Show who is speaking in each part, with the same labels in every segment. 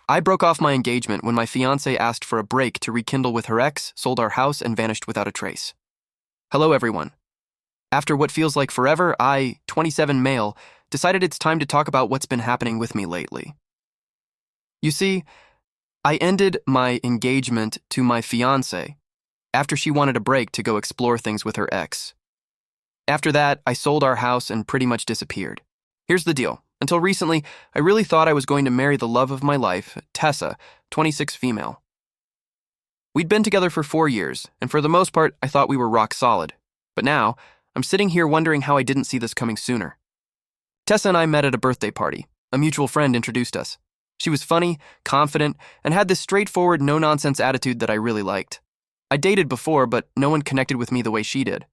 Speaker 1: I broke off my engagement when my fiancée asked for a break to rekindle with her ex, sold our house, and vanished without a trace. Hello, everyone. After what feels like forever, I, 27 male, decided it's time to talk about what's been happening with me lately. You see, I ended my engagement to my fiancée after she wanted a break to go explore things with her ex. After that, I sold our house and pretty much disappeared. Here's the deal. Until recently, I really thought I was going to marry the love of my life, Tessa, 26 female. We'd been together for 4 years, and for the most part, I thought we were rock solid. But now, I'm sitting here wondering how I didn't see this coming sooner. Tessa and I met at a birthday party. A mutual friend introduced us. She was funny, confident, and had this straightforward, no-nonsense attitude that I really liked. I dated before, but no one connected with me the way she did.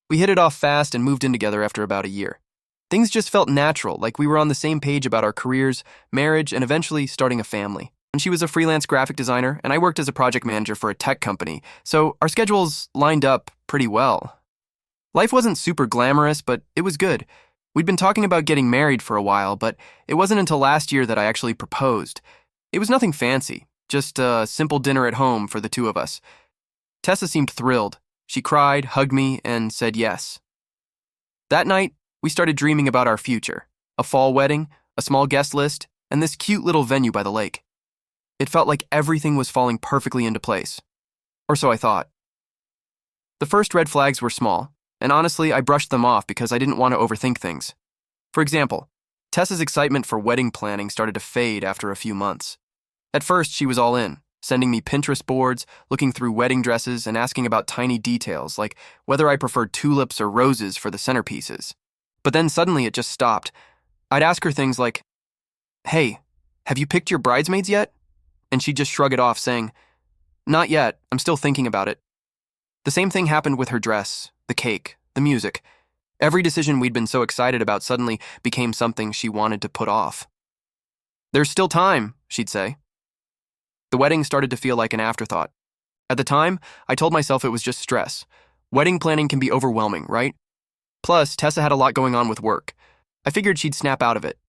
Speaker 1: We hit it off fast and moved in together after about a year. Things just felt natural, like we were on the same page about our careers, marriage, and eventually starting a family. And she was a freelance graphic designer, and I worked as a project manager for a tech company, so our schedules lined up pretty well. Life wasn't super glamorous, but it was good. We'd been talking about getting married for a while, but it wasn't until last year that I actually proposed. It was nothing fancy, just a simple dinner at home for the two of us. Tessa seemed thrilled. She cried, hugged me, and said yes. That night, we started dreaming about our future, a fall wedding, a small guest list, and this cute little venue by the lake. It felt like everything was falling perfectly into place. Or so I thought. The first red flags were small, and honestly, I brushed them off because I didn't want to overthink things. For example, Tessa's excitement for wedding planning started to fade after a few months. At first, she was all in, sending me Pinterest boards, looking through wedding dresses, and asking about tiny details like whether I preferred tulips or roses for the centerpieces. But then suddenly it just stopped. I'd ask her things like, "Hey, have you picked your bridesmaids yet?" And she'd just shrug it off, saying, "Not yet, I'm still thinking about it." The same thing happened with her dress, the cake, the music. Every decision we'd been so excited about suddenly became something she wanted to put off. "There's still time," she'd say. The wedding started to feel like an afterthought. At the time, I told myself it was just stress. Wedding planning can be overwhelming, right? Plus, Tessa had a lot going on with work. I figured she'd snap out of it.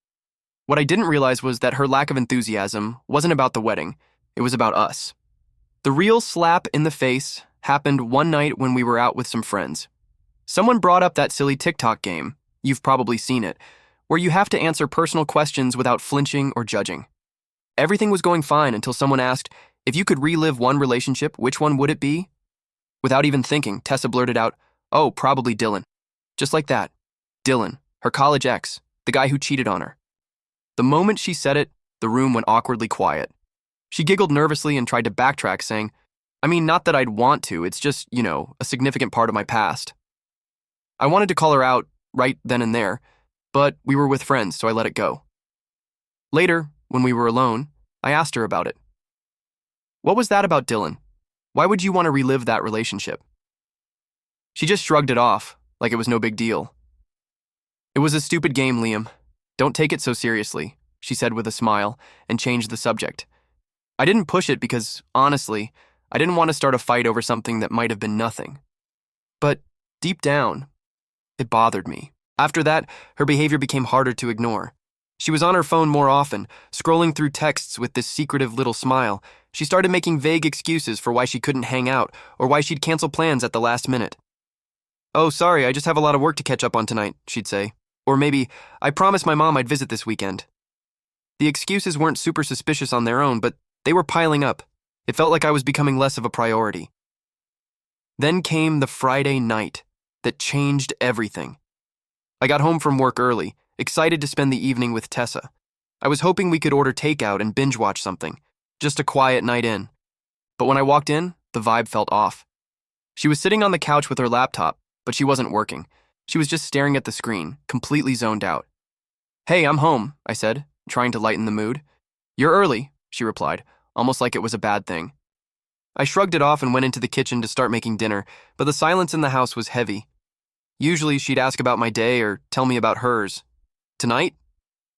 Speaker 1: What I didn't realize was that her lack of enthusiasm wasn't about the wedding, it was about us. The real slap in the face happened one night when we were out with some friends. Someone brought up that silly TikTok game, you've probably seen it, where you have to answer personal questions without flinching or judging. Everything was going fine until someone asked, if you could relive one relationship, which one would it be? Without even thinking, Tessa blurted out, "Oh, probably Dylan." Just like that. Dylan, her college ex, the guy who cheated on her. The moment she said it, the room went awkwardly quiet. She giggled nervously and tried to backtrack, saying, "I mean, not that I'd want to, it's just, a significant part of my past." I wanted to call her out right then and there, but we were with friends, so I let it go. Later, when we were alone, I asked her about it. "What was that about Dylan? Why would you want to relive that relationship?" She just shrugged it off, like it was no big deal. "It was a stupid game, Liam. Don't take it so seriously," she said with a smile, and changed the subject. I didn't push it because, honestly, I didn't want to start a fight over something that might have been nothing. But deep down, it bothered me. After that, her behavior became harder to ignore. She was on her phone more often, scrolling through texts with this secretive little smile. She started making vague excuses for why she couldn't hang out or why she'd cancel plans at the last minute. "Oh, sorry, I just have a lot of work to catch up on tonight," she'd say. Or maybe, "I promised my mom I'd visit this weekend." The excuses weren't super suspicious on their own, but they were piling up. It felt like I was becoming less of a priority. Then came the Friday night that changed everything. I got home from work early, excited to spend the evening with Tessa. I was hoping we could order takeout and binge watch something, just a quiet night in. But when I walked in, the vibe felt off. She was sitting on the couch with her laptop, but she wasn't working. She was just staring at the screen, completely zoned out. "Hey, I'm home," I said, trying to lighten the mood. "You're early," she replied, almost like it was a bad thing. I shrugged it off and went into the kitchen to start making dinner, but the silence in the house was heavy. Usually she'd ask about my day or tell me about hers. Tonight?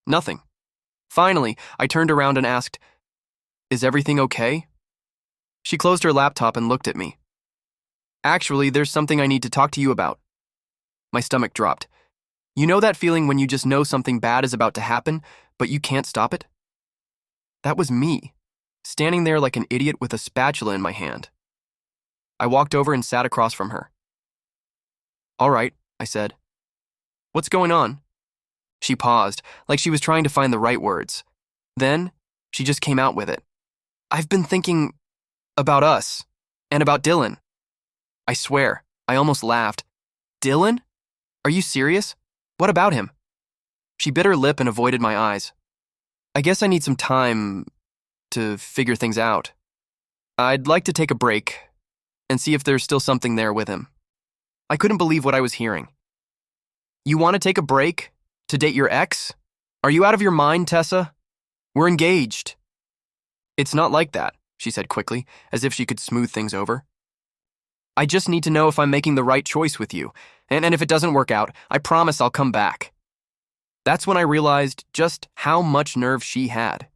Speaker 1: Nothing. Finally, I turned around and asked, "Is everything okay?" She closed her laptop and looked at me. "Actually, there's something I need to talk to you about." My stomach dropped. You know that feeling when you just know something bad is about to happen, but you can't stop it? That was me. standing there like an idiot with a spatula in my hand. I walked over and sat across from her. "All right," I said. "What's going on?" She paused, like she was trying to find the right words. Then, she just came out with it. "I've been thinking about us, and about Dylan." I swear, I almost laughed. "Dylan? Are you serious? What about him?" She bit her lip and avoided my eyes. "I guess I need some time to figure things out. I'd like to take a break and see if there's still something there with him." I couldn't believe what I was hearing. "You want to take a break? To date your ex? Are you out of your mind, Tessa? We're engaged." "It's not like that," she said quickly, as if she could smooth things over. "I just need to know if I'm making the right choice with you, and if it doesn't work out, I promise I'll come back." That's when I realized just how much nerve she had.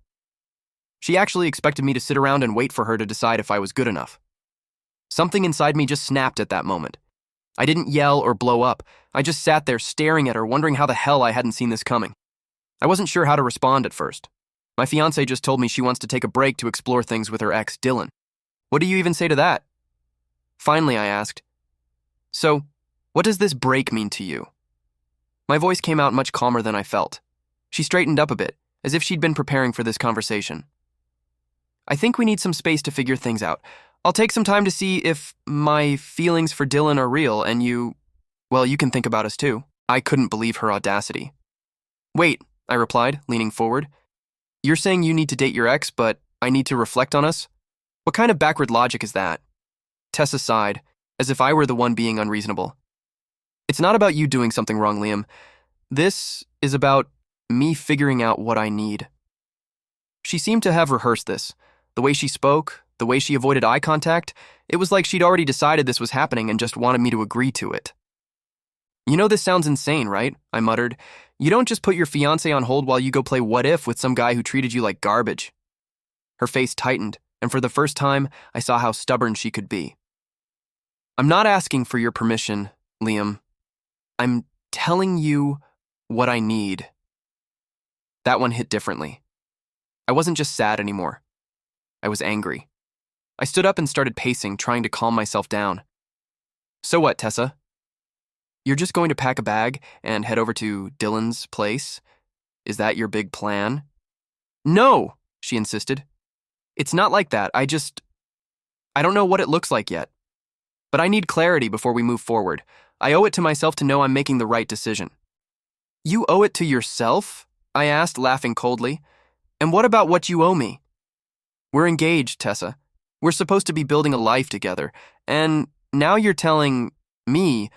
Speaker 1: She actually expected me to sit around and wait for her to decide if I was good enough. Something inside me just snapped at that moment. I didn't yell or blow up. I just sat there staring at her, wondering how the hell I hadn't seen this coming. I wasn't sure how to respond at first. My fiancée just told me she wants to take a break to explore things with her ex, Dylan. What do you even say to that? Finally, I asked, "So, what does this break mean to you?" My voice came out much calmer than I felt. She straightened up a bit, as if she'd been preparing for this conversation. "I think we need some space to figure things out. I'll take some time to see if my feelings for Dylan are real, and you can think about us too." I couldn't believe her audacity. "Wait," I replied, leaning forward. "You're saying you need to date your ex, but I need to reflect on us? What kind of backward logic is that?" Tessa sighed, as if I were the one being unreasonable. "It's not about you doing something wrong, Liam. This is about me figuring out what I need." She seemed to have rehearsed this. The way she spoke, the way she avoided eye contact, it was like she'd already decided this was happening and just wanted me to agree to it. "You know this sounds insane, right?" I muttered. "You don't just put your fiancé on hold while you go play what if with some guy who treated you like garbage." Her face tightened, and for the first time, I saw how stubborn she could be. "I'm not asking for your permission, Liam. I'm telling you what I need." That one hit differently. I wasn't just sad anymore. I was angry. I stood up and started pacing, trying to calm myself down. "So what, Tessa? You're just going to pack a bag and head over to Dylan's place? Is that your big plan?" "No," she insisted. "It's not like that. I don't know what it looks like yet. But I need clarity before we move forward. I owe it to myself to know I'm making the right decision." "You owe it to yourself?" I asked, laughing coldly. "And what about what you owe me?" "We're engaged, Tessa. We're supposed to be building a life together. And now you're telling me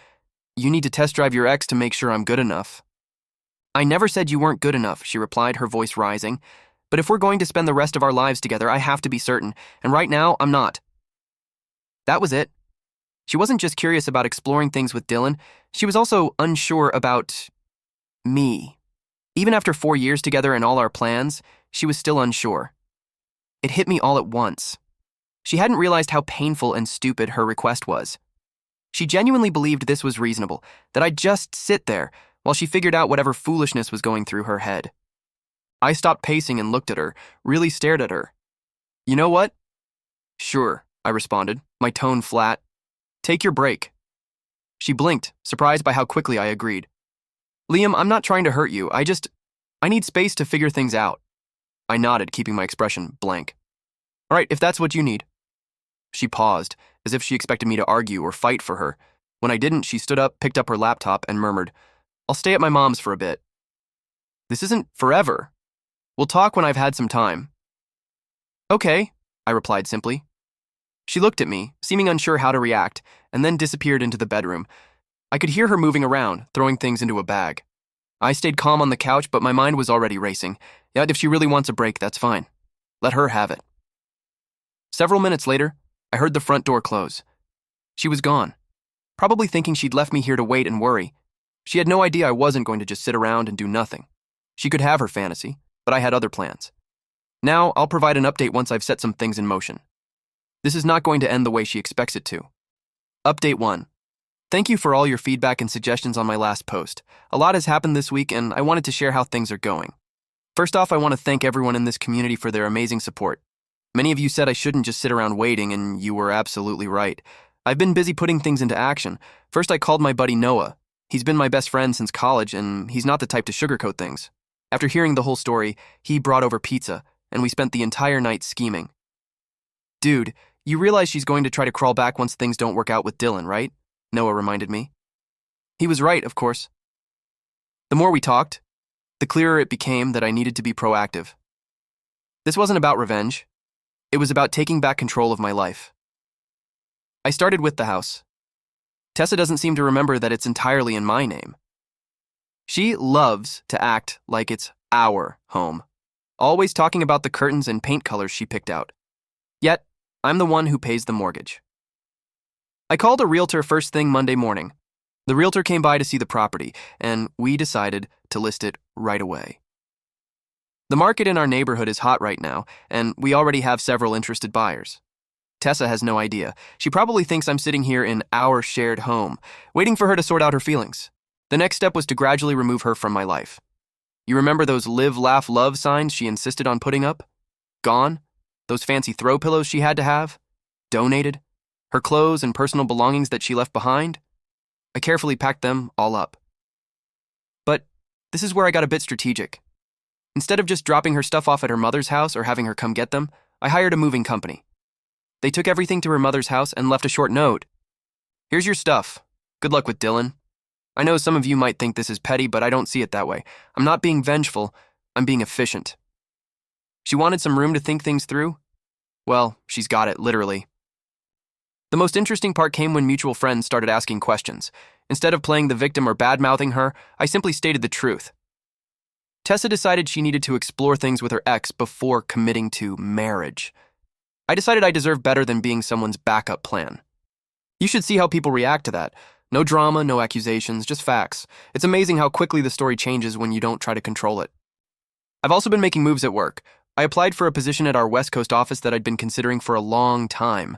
Speaker 1: you need to test drive your ex to make sure I'm good enough." "I never said you weren't good enough," she replied, her voice rising. "But if we're going to spend the rest of our lives together, I have to be certain. And right now, I'm not." That was it. She wasn't just curious about exploring things with Dylan, she was also unsure about me. Even after 4 years together and all our plans, she was still unsure. It hit me all at once. She hadn't realized how painful and stupid her request was. She genuinely believed this was reasonable, that I'd just sit there while she figured out whatever foolishness was going through her head. I stopped pacing and looked at her, really stared at her. "You know what?" "Sure," I responded, my tone flat. "Take your break." She blinked, surprised by how quickly I agreed. "Liam, I'm not trying to hurt you. I need space to figure things out." I nodded, keeping my expression blank. "All right, if that's what you need." She paused, as if she expected me to argue or fight for her. When I didn't, she stood up, picked up her laptop, and murmured, "I'll stay at my mom's for a bit." "This isn't forever. We'll talk when I've had some time." "Okay," I replied simply. She looked at me, seeming unsure how to react, and then disappeared into the bedroom. I could hear her moving around, throwing things into a bag. I stayed calm on the couch, but my mind was already racing. Yet if she really wants a break, that's fine. Let her have it. Several minutes later, I heard the front door close. She was gone, probably thinking she'd left me here to wait and worry. She had no idea I wasn't going to just sit around and do nothing. She could have her fantasy, but I had other plans. Now, I'll provide an update once I've set some things in motion. This is not going to end the way she expects it to. Update 1. Thank you for all your feedback and suggestions on my last post. A lot has happened this week, and I wanted to share how things are going. First off, I want to thank everyone in this community for their amazing support. Many of you said I shouldn't just sit around waiting, and you were absolutely right. I've been busy putting things into action. First, I called my buddy Noah. He's been my best friend since college, and he's not the type to sugarcoat things. After hearing the whole story, he brought over pizza, and we spent the entire night scheming. Dude, you realize she's going to try to crawl back once things don't work out with Dylan, right? Noah reminded me. He was right, of course. The more we talked, the clearer it became that I needed to be proactive. This wasn't about revenge. It was about taking back control of my life. I started with the house. Tessa doesn't seem to remember that it's entirely in my name. She loves to act like it's our home, always talking about the curtains and paint colors she picked out. Yet, I'm the one who pays the mortgage. I called a realtor first thing Monday morning. The realtor came by to see the property, and we decided to list it right away. The market in our neighborhood is hot right now, and we already have several interested buyers. Tessa has no idea. She probably thinks I'm sitting here in our shared home, waiting for her to sort out her feelings. The next step was to gradually remove her from my life. You remember those live, laugh, love signs she insisted on putting up? Gone? Those fancy throw pillows she had to have? Donated? Her clothes and personal belongings that she left behind? I carefully packed them all up. But this is where I got a bit strategic. Instead of just dropping her stuff off at her mother's house or having her come get them, I hired a moving company. They took everything to her mother's house and left a short note. Here's your stuff. Good luck with Dylan. I know some of you might think this is petty, but I don't see it that way. I'm not being vengeful. I'm being efficient. She wanted some room to think things through? Well, she's got it, literally. The most interesting part came when mutual friends started asking questions. Instead of playing the victim or bad-mouthing her, I simply stated the truth. Tessa decided she needed to explore things with her ex before committing to marriage. I decided I deserve better than being someone's backup plan. You should see how people react to that. No drama, no accusations, just facts. It's amazing how quickly the story changes when you don't try to control it. I've also been making moves at work. I applied for a position at our West Coast office that I'd been considering for a long time.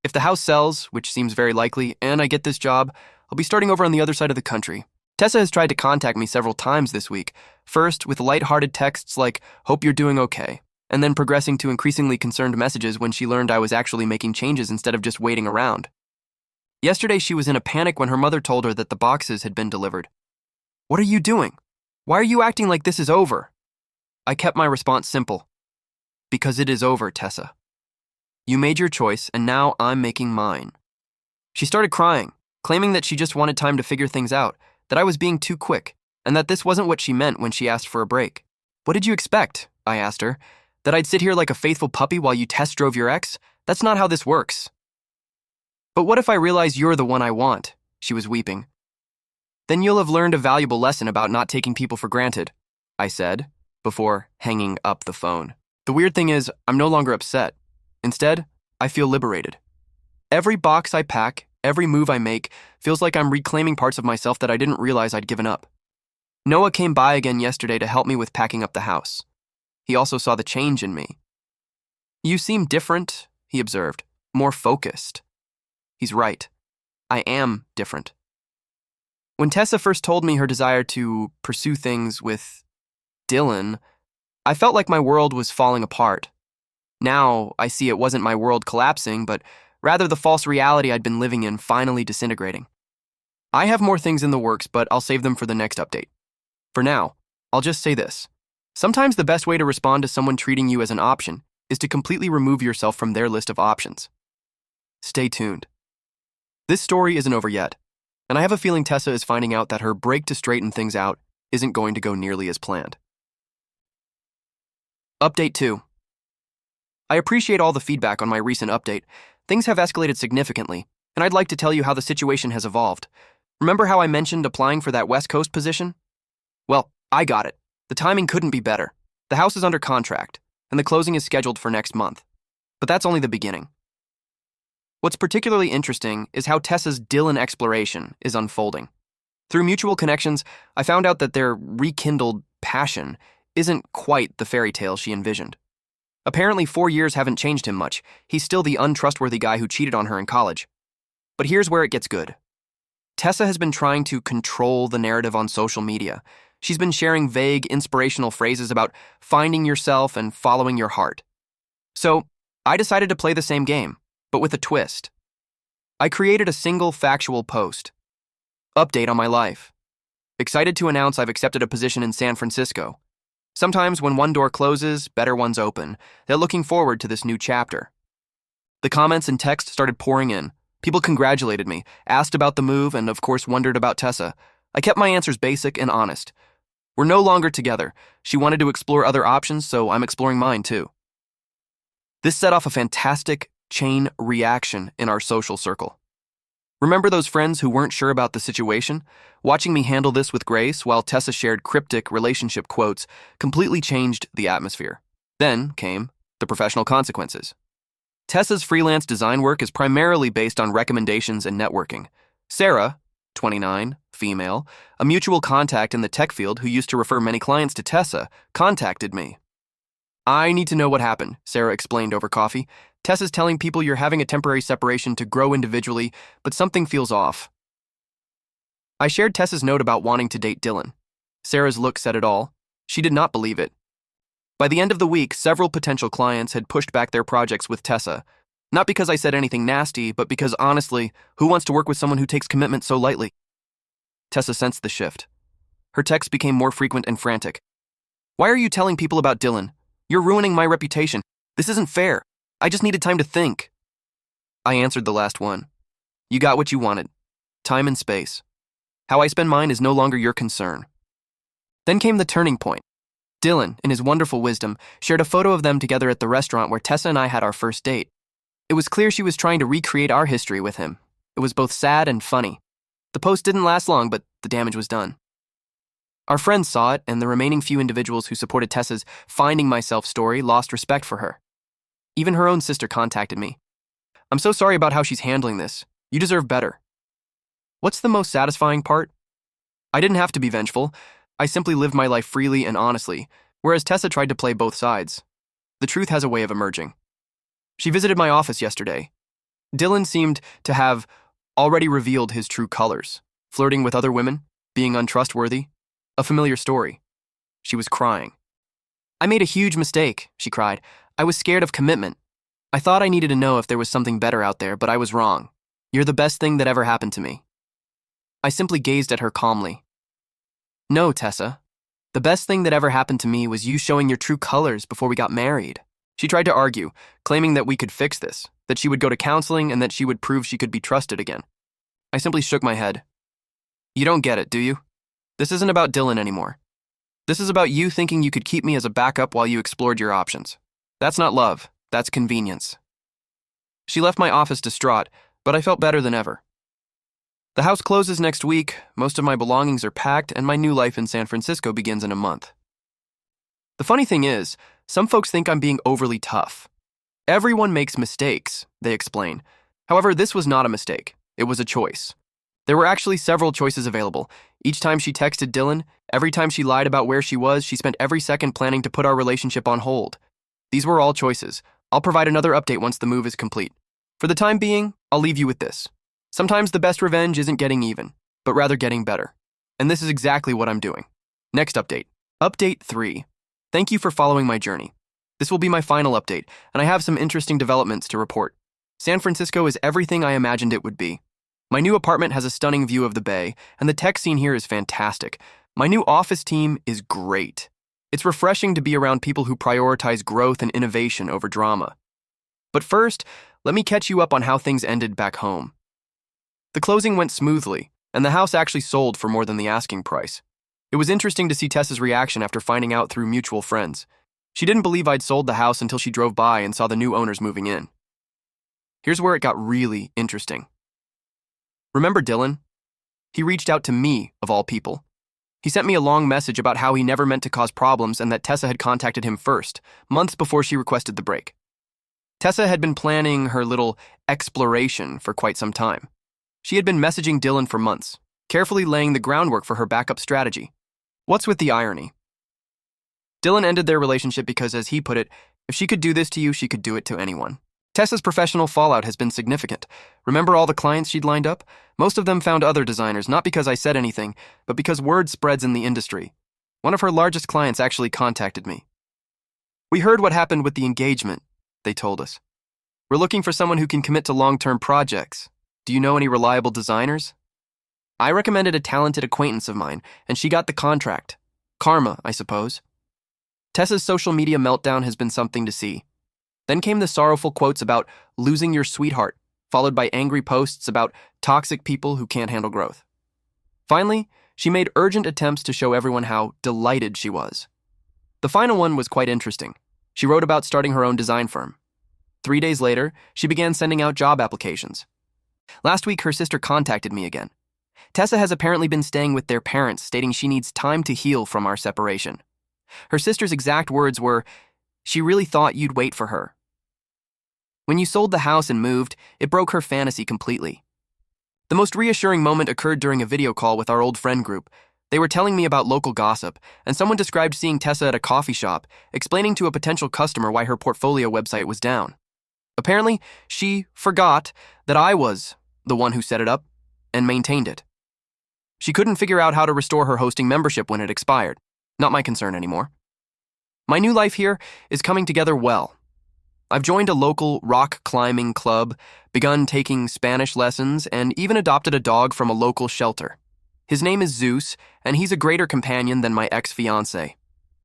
Speaker 1: If the house sells, which seems very likely, and I get this job, I'll be starting over on the other side of the country. Tessa has tried to contact me several times this week, first with light-hearted texts like, "Hope you're doing okay," and then progressing to increasingly concerned messages when she learned I was actually making changes instead of just waiting around. Yesterday, she was in a panic when her mother told her that the boxes had been delivered. "What are you doing? Why are you acting like this is over?" I kept my response simple. "Because it is over, Tessa. You made your choice, and now I'm making mine." She started crying, claiming that she just wanted time to figure things out, that I was being too quick, and that this wasn't what she meant when she asked for a break. "What did you expect?" I asked her. "That I'd sit here like a faithful puppy while you test drove your ex? That's not how this works." "But what if I realize you're the one I want?" She was weeping. "Then you'll have learned a valuable lesson about not taking people for granted," I said, before hanging up the phone. The weird thing is, I'm no longer upset. Instead, I feel liberated. Every box I pack, every move I make, feels like I'm reclaiming parts of myself that I didn't realize I'd given up. Noah came by again yesterday to help me with packing up the house. He also saw the change in me. "You seem different," he observed, "more focused." He's right. I am different. When Tessa first told me her desire to pursue things with Dylan, I felt like my world was falling apart. Now, I see it wasn't my world collapsing, but rather the false reality I'd been living in finally disintegrating. I have more things in the works, but I'll save them for the next update. For now, I'll just say this. Sometimes the best way to respond to someone treating you as an option is to completely remove yourself from their list of options. Stay tuned. This story isn't over yet, and I have a feeling Tessa is finding out that her break to straighten things out isn't going to go nearly as planned. Update 2. I appreciate all the feedback on my recent update. Things have escalated significantly, and I'd like to tell you how the situation has evolved. Remember how I mentioned applying for that West Coast position? Well, I got it. The timing couldn't be better. The house is under contract, and the closing is scheduled for next month. But that's only the beginning. What's particularly interesting is how Tessa's Dylan exploration is unfolding. Through mutual connections, I found out that their rekindled passion isn't quite the fairy tale she envisioned. Apparently, 4 years haven't changed him much. He's still the untrustworthy guy who cheated on her in college. But here's where it gets good. Tessa has been trying to control the narrative on social media. She's been sharing vague, inspirational phrases about finding yourself and following your heart. So, I decided to play the same game, but with a twist. I created a single factual post. Update on my life. Excited to announce I've accepted a position in San Francisco. Sometimes when one door closes, better ones open. They're looking forward to this new chapter. The comments and text started pouring in. People congratulated me, asked about the move, and of course wondered about Tessa. I kept my answers basic and honest. We're no longer together. She wanted to explore other options, so I'm exploring mine too. This set off a fantastic chain reaction in our social circle. Remember those friends who weren't sure about the situation? Watching me handle this with grace while Tessa shared cryptic relationship quotes completely changed the atmosphere. Then came the professional consequences. Tessa's freelance design work is primarily based on recommendations and networking. Sarah, 29, female, a mutual contact in the tech field who used to refer many clients to Tessa, contacted me. I need to know what happened, Sarah explained over coffee. Tessa's telling people you're having a temporary separation to grow individually, but something feels off. I shared Tessa's note about wanting to date Dylan. Sarah's look said it all. She did not believe it. By the end of the week, several potential clients had pushed back their projects with Tessa. Not because I said anything nasty, but because honestly, who wants to work with someone who takes commitment so lightly? Tessa sensed the shift. Her texts became more frequent and frantic. Why are you telling people about Dylan? You're ruining my reputation. This isn't fair. I just needed time to think. I answered the last one. You got what you wanted. Time and space. How I spend mine is no longer your concern. Then came the turning point. Dylan, in his wonderful wisdom, shared a photo of them together at the restaurant where Tessa and I had our first date. It was clear she was trying to recreate our history with him. It was both sad and funny. The post didn't last long, but the damage was done. Our friends saw it, and the remaining few individuals who supported Tessa's finding myself story lost respect for her. Even her own sister contacted me. I'm so sorry about how she's handling this. You deserve better. What's the most satisfying part? I didn't have to be vengeful. I simply lived my life freely and honestly, whereas Tessa tried to play both sides. The truth has a way of emerging. She visited my office yesterday. Dylan seemed to have already revealed his true colors, flirting with other women, being untrustworthy, a familiar story. She was crying. I made a huge mistake, she cried. I was scared of commitment. I thought I needed to know if there was something better out there, but I was wrong. You're the best thing that ever happened to me. I simply gazed at her calmly. No, Tessa. The best thing that ever happened to me was you showing your true colors before we got married. She tried to argue, claiming that we could fix this, that she would go to counseling and that she would prove she could be trusted again. I simply shook my head. You don't get it, do you? This isn't about Dylan anymore. This is about you thinking you could keep me as a backup while you explored your options. That's not love, that's convenience. She left my office distraught, but I felt better than ever. The house closes next week, most of my belongings are packed, and my new life in San Francisco begins in a month. The funny thing is, some folks think I'm being overly tough. Everyone makes mistakes, they explain. However, this was not a mistake. It was a choice. There were actually several choices available. Each time she texted Dylan, every time she lied about where she was, she spent every second planning to put our relationship on hold. These were all choices. I'll provide another update once the move is complete. For the time being, I'll leave you with this. Sometimes the best revenge isn't getting even, but rather getting better. And this is exactly what I'm doing. Next update. Update 3. Thank you for following my journey. This will be my final update, and I have some interesting developments to report. San Francisco is everything I imagined it would be. My new apartment has a stunning view of the bay, and the tech scene here is fantastic. My new office team is great. It's refreshing to be around people who prioritize growth and innovation over drama. But first, let me catch you up on how things ended back home. The closing went smoothly, and the house actually sold for more than the asking price. It was interesting to see Tessa's reaction after finding out through mutual friends. She didn't believe I'd sold the house until she drove by and saw the new owners moving in. Here's where it got really interesting. Remember Dylan? He reached out to me, of all people. He sent me a long message about how he never meant to cause problems and that Tessa had contacted him first, months before she requested the break. Tessa had been planning her little exploration for quite some time. She had been messaging Dylan for months, carefully laying the groundwork for her backup strategy. What's with the irony? Dylan ended their relationship because, as he put it, if she could do this to you, she could do it to anyone. Tessa's professional fallout has been significant. Remember all the clients she'd lined up? Most of them found other designers, not because I said anything, but because word spreads in the industry. One of her largest clients actually contacted me. We heard what happened with the engagement, they told us. We're looking for someone who can commit to long-term projects. Do you know any reliable designers? I recommended a talented acquaintance of mine, and she got the contract. Karma, I suppose. Tessa's social media meltdown has been something to see. Then came the sorrowful quotes about losing your sweetheart, followed by angry posts about toxic people who can't handle growth. Finally, she made urgent attempts to show everyone how delighted she was. The final one was quite interesting. She wrote about starting her own design firm. 3 days later, she began sending out job applications. Last week, her sister contacted me again. Tessa has apparently been staying with their parents, stating she needs time to heal from our separation. Her sister's exact words were, "She really thought you'd wait for her." When you sold the house and moved, it broke her fantasy completely. The most reassuring moment occurred during a video call with our old friend group. They were telling me about local gossip, and someone described seeing Tessa at a coffee shop, explaining to a potential customer why her portfolio website was down. Apparently, she forgot that I was the one who set it up and maintained it. She couldn't figure out how to restore her hosting membership when it expired. Not my concern anymore. My new life here is coming together well. I've joined a local rock climbing club, begun taking Spanish lessons, and even adopted a dog from a local shelter. His name is Zeus, and he's a greater companion than my ex-fiancée.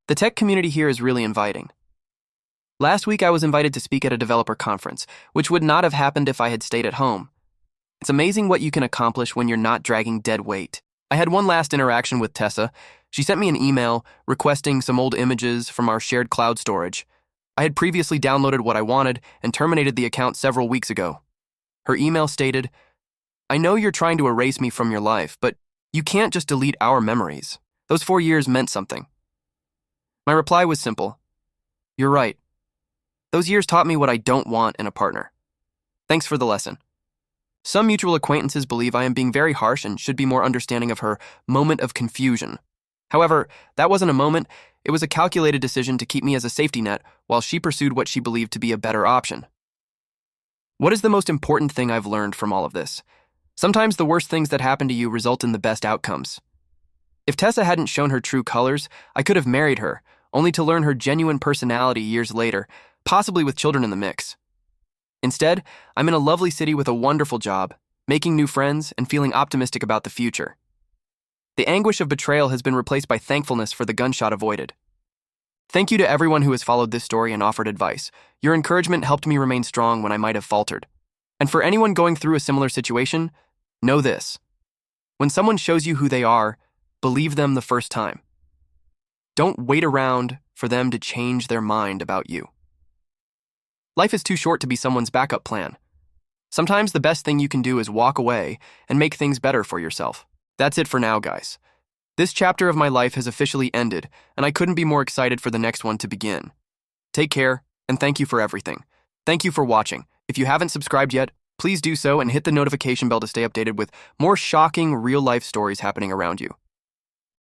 Speaker 1: The tech community here is really inviting. Last week I was invited to speak at a developer conference, which would not have happened if I had stayed at home. It's amazing what you can accomplish when you're not dragging dead weight. I had one last interaction with Tessa. She sent me an email requesting some old images from our shared cloud storage. I had previously downloaded what I wanted and terminated the account several weeks ago. Her email stated, "I know you're trying to erase me from your life, but you can't just delete our memories. Those 4 years meant something." My reply was simple. "You're right. Those years taught me what I don't want in a partner. Thanks for the lesson." Some mutual acquaintances believe I am being very harsh and should be more understanding of her moment of confusion. However, that wasn't a moment. It was a calculated decision to keep me as a safety net while she pursued what she believed to be a better option. What is the most important thing I've learned from all of this? Sometimes the worst things that happen to you result in the best outcomes. If Tessa hadn't shown her true colors, I could have married her, only to learn her genuine personality years later, possibly with children in the mix. Instead, I'm in a lovely city with a wonderful job, making new friends and feeling optimistic about the future. The anguish of betrayal has been replaced by thankfulness for the gunshot avoided. Thank you to everyone who has followed this story and offered advice. Your encouragement helped me remain strong when I might have faltered. And for anyone going through a similar situation, know this. When someone shows you who they are, believe them the first time. Don't wait around for them to change their mind about you. Life is too short to be someone's backup plan. Sometimes the best thing you can do is walk away and make things better for yourself. That's it for now, guys. This chapter of my life has officially ended, and I couldn't be more excited for the next one to begin. Take care, and thank you for everything. Thank you for watching. If you haven't subscribed yet, please do so and hit the notification bell to stay updated with more shocking real-life stories happening around you.